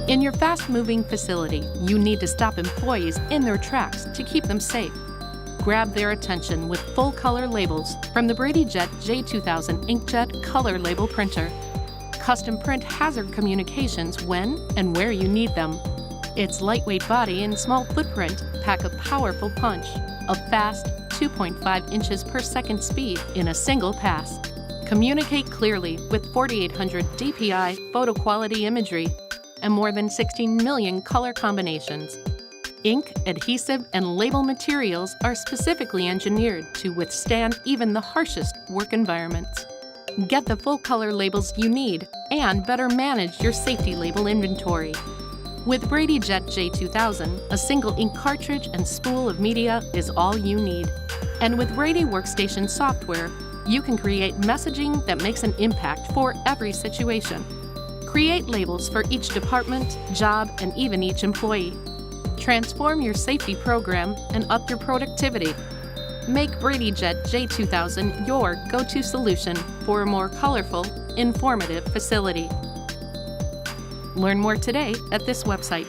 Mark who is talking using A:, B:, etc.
A: In your fast-moving facility, you need to stop employees in their tracks to keep them safe. Grab their attention with full-color labels from the BradyJet J2000 inkjet color label printer. Custom print hazard communications when and where you need them. Its lightweight body and small footprint pack a powerful punch, a fast 2.5 inches per second speed in a single pass. Communicate clearly with 4,800 DPI photo quality imagery and more than 16 million color combinations. Ink, adhesive, and label materials are specifically engineered to withstand even the harshest work environments. Get the full color labels you need and better manage your safety label inventory. With BradyJet J2000, a single ink cartridge and spool of media is all you need. And with Brady Workstation software, you can create messaging that makes an impact for every situation. Create labels for each department, job, and even each employee. Transform your safety program and up your productivity. Make BradyJet J2000 your go-to solution for a more colorful, informative facility. Learn more today at this website.